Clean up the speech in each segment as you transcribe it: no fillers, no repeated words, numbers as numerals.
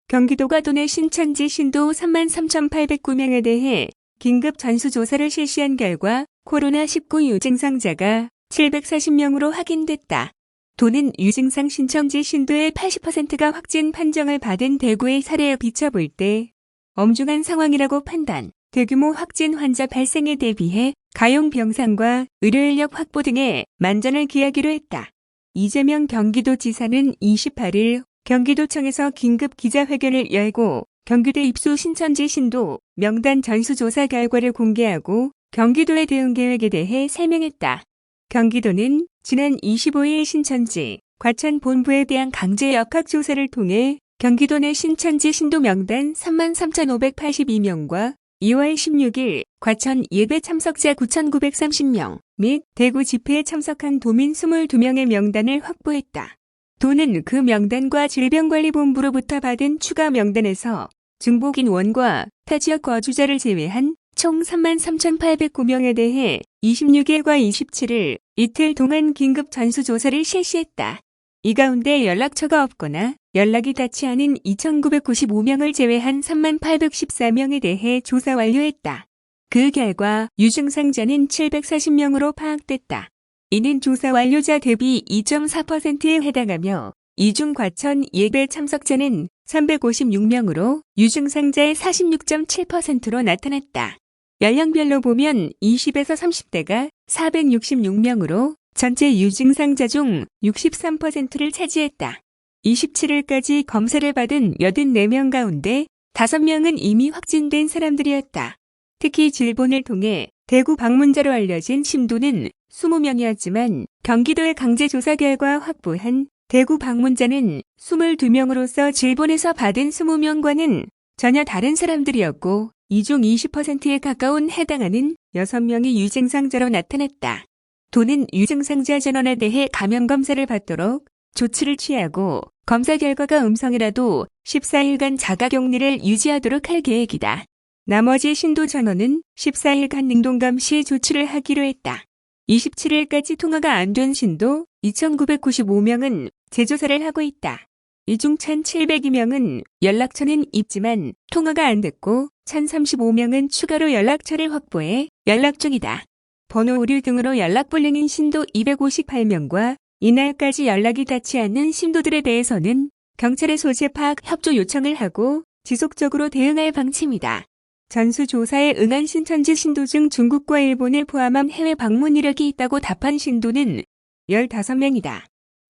경기도가 도내 신천지 신도 33,809명에 대해 긴급 전수조사를 실시한 결과 코로나19 유증상자가 740명으로 확인됐다. 도는 유증상 신천지 신도의 80%가 확진 판정을 받은 대구의 사례에 비춰볼 때 엄중한 상황이라고 판단, 대규모 확진 환자 발생에 대비해 가용 병상과 의료인력 확보 등에 만전을 기하기로 했다. 이재명 경기도지사는 28일 경기도청에서 긴급 기자회견을 열고 경기도 입소 신천지 신도 명단 전수조사 결과를 공개하고 경기도의 대응 계획에 대해 설명했다. 경기도는 지난 25일 신천지, 과천 본부에 대한 강제 역학조사를 통해 경기도 내 신천지 신도 명단 33,582명과 2월 16일 과천 예배 참석자 9,930명 및 대구 집회에 참석한 도민 22명의 명단을 확보했다. 도는 그 명단과 질병관리본부로부터 받은 추가 명단에서 중복인원과 타지역 거주자를 제외한 총 33,809명에 대해 26일과 27일 이틀 동안 긴급 전수조사를 실시했다. 이 가운데 연락처가 없거나 연락이 닿지 않은 2,995명을 제외한 3814명에 대해 조사 완료했다. 그 결과 유증상자는 740명으로 파악됐다. 이는 조사 완료자 대비 2.4%에 해당하며 이 중 과천 예배 참석자는 356명으로 유증상자의 46.7%로 나타났다. 연령별로 보면 20에서 30대가 466명으로 전체 유증상자 중 63%를 차지했다. 27일까지 검사를 받은 84명 가운데 5명은 이미 확진된 사람들이었다. 특히 질본을 통해 대구 방문자로 알려진 신도는 20명이었지만 경기도의 강제조사 결과 확보한 대구 방문자는 22명으로서 질본에서 받은 20명과는 전혀 다른 사람들이었고 이 중 20%에 가까운 해당하는 6명이 유증상자로 나타났다. 도는 유증상자 전원에 대해 감염검사를 받도록 조치를 취하고 검사 결과가 음성이라도 14일간 자가격리를 유지하도록 할 계획이다. 나머지 신도 전원은 14일간 능동감시 조치를 하기로 했다. 27일까지 통화가 안 된 신도 2,995명은 재조사를 하고 있다. 이 중 1,702명은 연락처는 있지만 통화가 안 됐고 1,035명은 추가로 연락처를 확보해 연락 중이다. 번호 오류 등으로 연락 불능인 신도 258명과 이날까지 연락이 닿지 않는 신도들에 대해서는 경찰의 소재 파악 협조 요청을 하고 지속적으로 대응할 방침이다. 전수조사에 응한 신천지 신도 중 중국과 일본을 포함한 해외 방문 이력이 있다고 답한 신도는 15명이다.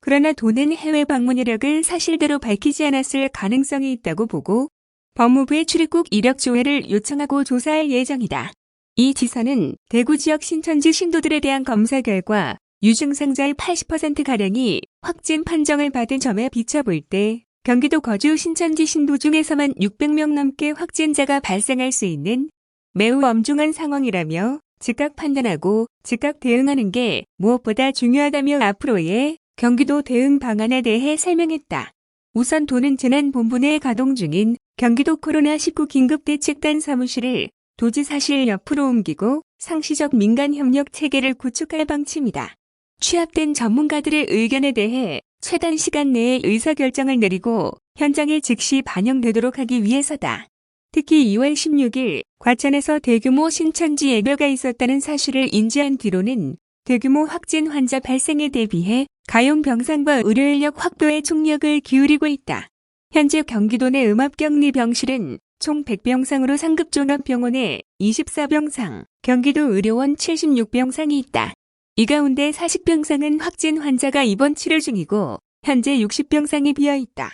그러나 도는 해외 방문 이력을 사실대로 밝히지 않았을 가능성이 있다고 보고 법무부에 출입국 이력 조회를 요청하고 조사할 예정이다. 이 지사는 대구 지역 신천지 신도들에 대한 검사 결과 유증상자의 80%가량이 확진 판정을 받은 점에 비춰볼 때 경기도 거주 신천지 신도 중에서만 600명 넘게 확진자가 발생할 수 있는 매우 엄중한 상황이라며 즉각 판단하고 즉각 대응하는 게 무엇보다 중요하다며 앞으로의 경기도 대응 방안에 대해 설명했다. 우선 도는 재난본부 내에 가동 중인 경기도 코로나19 긴급대책단 사무실을 도지사실 옆으로 옮기고 상시적 민간협력 체계를 구축할 방침이다. 취합된 전문가들의 의견에 대해 최단 시간 내에 의사결정을 내리고 현장에 즉시 반영되도록 하기 위해서다. 특히 2월 16일 과천에서 대규모 신천지 예배가 있었다는 사실을 인지한 뒤로는 대규모 확진 환자 발생에 대비해 가용 병상과 의료인력 확보에 총력을 기울이고 있다. 현재 경기도 내 음압격리 병실은 총 100병상으로 상급종합병원에 24병상, 경기도 의료원 76병상이 있다. 이 가운데 40병상은 확진 환자가 입원 치료 중이고 현재 60병상이 비어있다.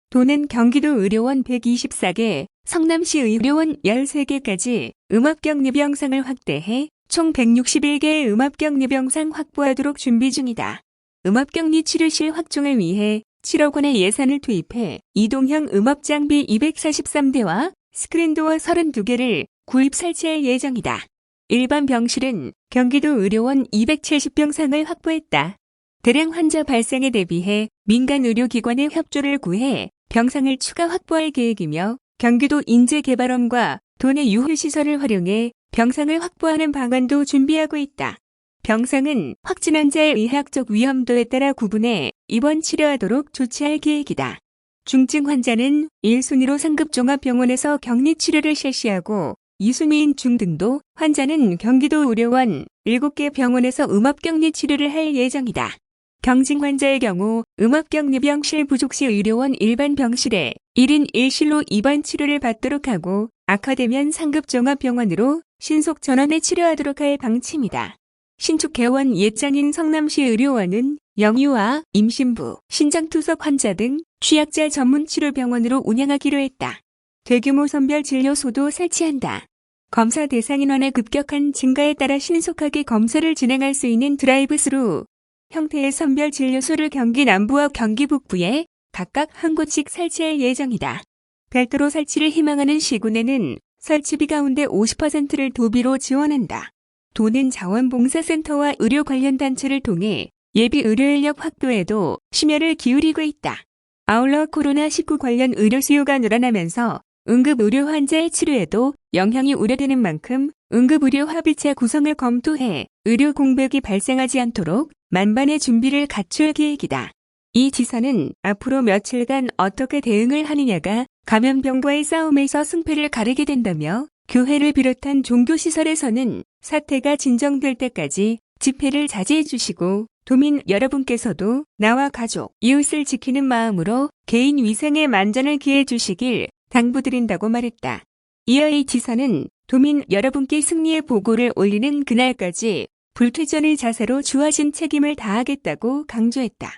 도는 경기도 의료원 124개, 성남시 의료원 13개까지 음압격리병상을 확대해 총 161개의 음압격리병상 확보하도록 준비 중이다. 음압격리 치료실 확충을 위해 7억 원의 예산을 투입해 이동형 음압장비 243대와 스크린도어 32개를 구입 설치할 예정이다. 일반 병실은 경기도 의료원 270병상을 확보했다. 대량 환자 발생에 대비해 민간 의료기관의 협조를 구해 병상을 추가 확보할 계획이며 경기도 인재개발원과 도내 유휴시설을 활용해 병상을 확보하는 방안도 준비하고 있다. 병상은 확진 환자의 의학적 위험도에 따라 구분해 입원 치료하도록 조치할 계획이다. 중증 환자는 1순위로 상급 종합병원에서 격리 치료를 실시하고 2순위인 중등도 환자는 경기도 의료원 7개 병원에서 음압격리 치료를 할 예정이다. 경증 환자의 경우 음압격리 병실 부족 시 의료원 일반 병실에 1인 1실로 입원 치료를 받도록 하고 악화되면 상급 종합병원으로 신속 전원해 치료하도록 할 방침이다. 신축 개원 예정인 성남시 의료원은 영유아, 임신부, 신장투석 환자 등 취약자 전문 치료병원으로 운영하기로 했다. 대규모 선별 진료소도 설치한다. 검사 대상 인원의 급격한 증가에 따라 신속하게 검사를 진행할 수 있는 드라이브스루 형태의 선별 진료소를 경기 남부와 경기 북부에 각각 한 곳씩 설치할 예정이다. 별도로 설치를 희망하는 시군에는 설치비 가운데 50%를 도비로 지원한다. 도는 자원봉사센터와 의료 관련 단체를 통해 예비 의료 인력 확보에도 심혈을 기울이고 있다. 아울러 코로나19 관련 의료 수요가 늘어나면서 응급의료 환자의 치료에도 영향이 우려되는 만큼 응급의료 합의체 구성을 검토해 의료 공백이 발생하지 않도록 만반의 준비를 갖출 계획이다. 이 지사는 앞으로 며칠간 어떻게 대응을 하느냐가 감염병과의 싸움에서 승패를 가르게 된다며 교회를 비롯한 종교시설에서는 사태가 진정될 때까지 집회를 자제해 주시고 도민 여러분께서도 나와 가족, 이웃을 지키는 마음으로 개인 위생에 만전을 기해 주시길 당부드린다고 말했다. 이어 이 지사는 도민 여러분께 승리의 보고를 올리는 그날까지 불퇴전의 자세로 주어진 책임을 다하겠다고 강조했다.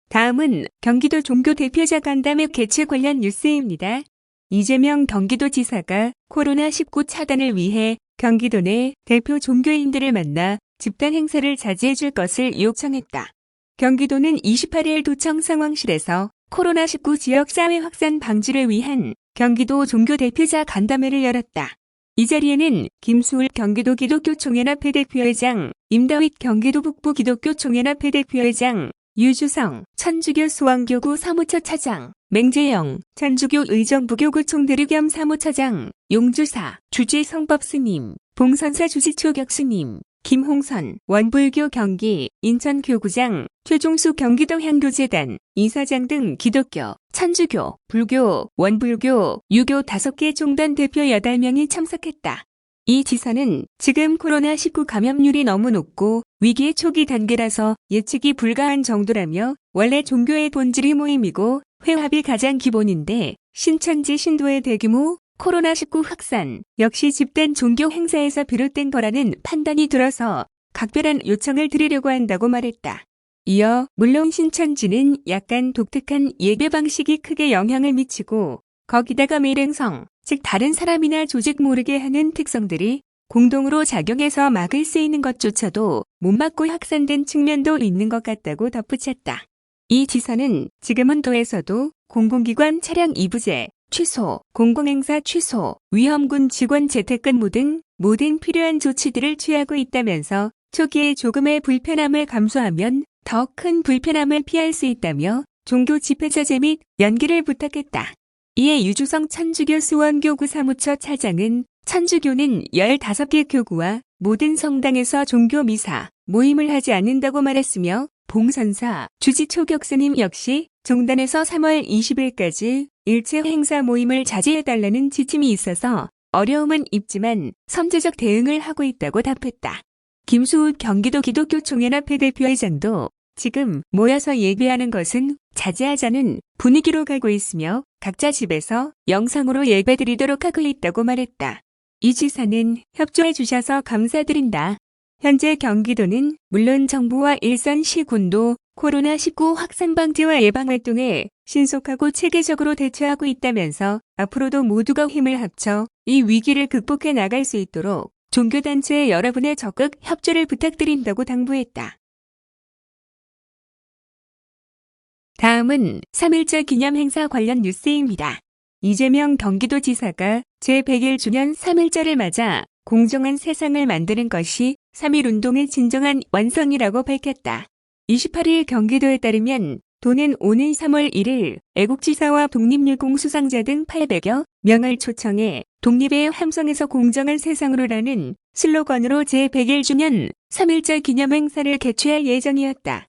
다음은 경기도 종교대표자 간담회 개최 관련 뉴스입니다. 이재명 경기도지사가 코로나19 차단을 위해 경기도 내 대표 종교인들을 만나 집단 행사를 자제해 줄 것을 요청했다. 경기도는 28일 도청 상황실에서 코로나19 지역 사회 확산 방지를 위한 경기도 종교대표자 간담회를 열었다. 이 자리에는 김수울 경기도 기독교총연합회 대표회장, 임다윗 경기도 북부 기독교총연합회 대표회장, 유주성 천주교 수원교구 사무처 차장, 맹재영 천주교 의정부교구 총대리 겸 사무처장, 용주사 주지성법스님, 봉선사 주지초격수님, 김홍선 원불교 경기 인천교구장, 최종수 경기도 향교재단 이사장 등 기독교, 천주교, 불교, 원불교, 유교 5개 종단 대표 8명이 참석했다. 이 지사는 지금 코로나19 감염률이 너무 높고 위기의 초기 단계라서 예측이 불가한 정도라며 원래 종교의 본질이 모임이고 회합이 가장 기본인데 신천지 신도의 대규모 코로나19 확산 역시 집단 종교 행사에서 비롯된 거라는 판단이 들어서 각별한 요청을 드리려고 한다고 말했다. 이어 물론 신천지는 약간 독특한 예배 방식이 크게 영향을 미치고 거기다가 밀행성, 즉 다른 사람이나 조직 모르게 하는 특성들이 공동으로 작용해서 막을 수 있는 것조차도 못 막고 확산된 측면도 있는 것 같다고 덧붙였다. 이 지사는 지금은 도에서도 공공기관 차량 이부제 취소, 공공행사 취소, 위험군 직원 재택근무 등 모든 필요한 조치들을 취하고 있다면서 초기에 조금의 불편함을 감수하면 더 큰 불편함을 피할 수 있다며 종교 집회 자제 및 연기를 부탁했다. 이에 유주성 천주교 수원교구 사무처 차장은 천주교는 15개 교구와 모든 성당에서 종교 미사, 모임을 하지 않는다고 말했으며 봉선사 주지초격스님 역시 종단에서 3월 20일까지 일체 행사 모임을 자제해달라는 지침이 있어서 어려움은 있지만 선제적 대응을 하고 있다고 답했다. 김수욱 경기도 기독교총연합회 대표회장도 지금 모여서 예배하는 것은 자제하자는 분위기로 가고 있으며 각자 집에서 영상으로 예배드리도록 하고 있다고 말했다. 이 지사는 협조해 주셔서 감사드린다. 현재 경기도는 물론 정부와 일선시군도 코로나19 확산 방지와 예방 활동에 신속하고 체계적으로 대처하고 있다면서 앞으로도 모두가 힘을 합쳐 이 위기를 극복해 나갈 수 있도록 종교단체 여러분의 적극 협조를 부탁드린다고 당부했다. 다음은 3.1절 기념 행사 관련 뉴스입니다. 이재명 경기도지사가 제100일 3.1절을 맞아 공정한 세상을 만드는 것이 3.1운동의 진정한 완성이라고 밝혔다. 28일 경기도에 따르면 도는 오는 3월 1일 애국지사와 독립유공 수상자 등 800여 명을 초청해 독립의 함성에서 공정한 세상으로라는 슬로건으로 제100일 주년 3.1절 기념 행사를 개최할 예정이었다.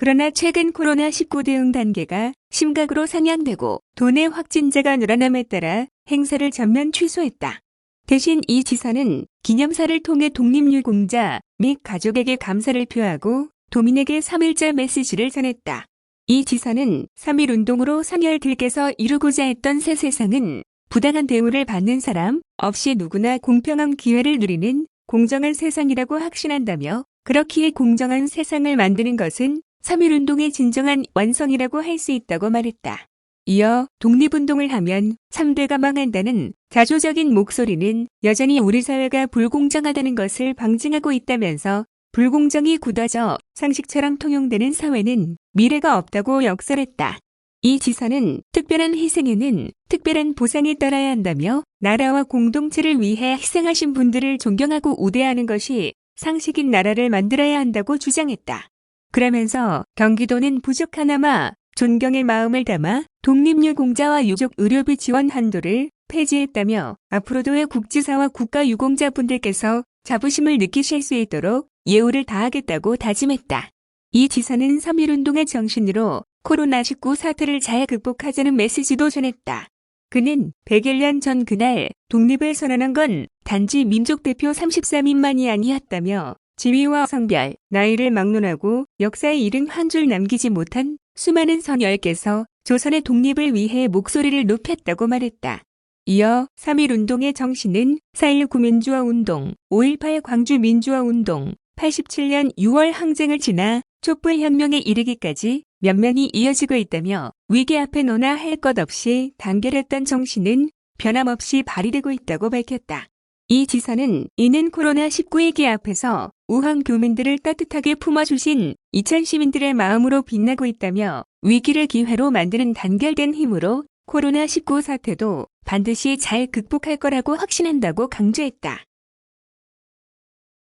그러나 최근 코로나19 대응 단계가 심각으로 상향되고 도내 확진자가 늘어남에 따라 행사를 전면 취소했다. 대신 이 지사는 기념사를 통해 독립유공자 및 가족에게 감사를 표하고 도민에게 3.1절 메시지를 전했다. 이 지사는 3.1운동으로 선열들께서 이루고자 했던 새 세상은 부당한 대우를 받는 사람 없이 누구나 공평한 기회를 누리는 공정한 세상이라고 확신한다며 그렇기에 공정한 세상을 만드는 것은 3.1운동의 진정한 완성이라고 할 수 있다고 말했다. 이어 독립운동을 하면 3대가 망한다는 자조적인 목소리는 여전히 우리 사회가 불공정하다는 것을 방증하고 있다면서 불공정이 굳어져 상식처럼 통용되는 사회는 미래가 없다고 역설했다. 이 지사는 특별한 희생에는 특별한 보상이 따라야 한다며 나라와 공동체를 위해 희생하신 분들을 존경하고 우대하는 것이 상식인 나라를 만들어야 한다고 주장했다. 그러면서 경기도는 부족하나마 존경의 마음을 담아 독립유공자와 유족 의료비 지원 한도를 폐지했다며 앞으로도 국지사와 국가유공자분들께서 자부심을 느끼실 수 있도록 예우를 다하겠다고 다짐했다. 이 지사는 3.1운동의 정신으로 코로나19 사태를 잘 극복하자는 메시지도 전했다. 그는 101년 전 그날 독립을 선언한 건 단지 민족대표 33인만이 아니었다며 지위와 성별, 나이를 막론하고 역사에 이른 한 줄 남기지 못한 수많은 선열께서 조선의 독립을 위해 목소리를 높였다고 말했다. 이어 3.1운동의 정신은 4.19 민주화운동, 5.18 광주 민주화운동, 87년 6월 항쟁을 지나 촛불혁명에 이르기까지 면면이 이어지고 있다며 위기 앞에 너나 할 것 없이 단결했던 정신은 변함없이 발휘되고 있다고 밝혔다. 이 지사는 이는 코로나19 위기 앞에서 우한 교민들을 따뜻하게 품어주신 이천 시민들의 마음으로 빛나고 있다며 위기를 기회로 만드는 단결된 힘으로 코로나19 사태도 반드시 잘 극복할 거라고 확신한다고 강조했다.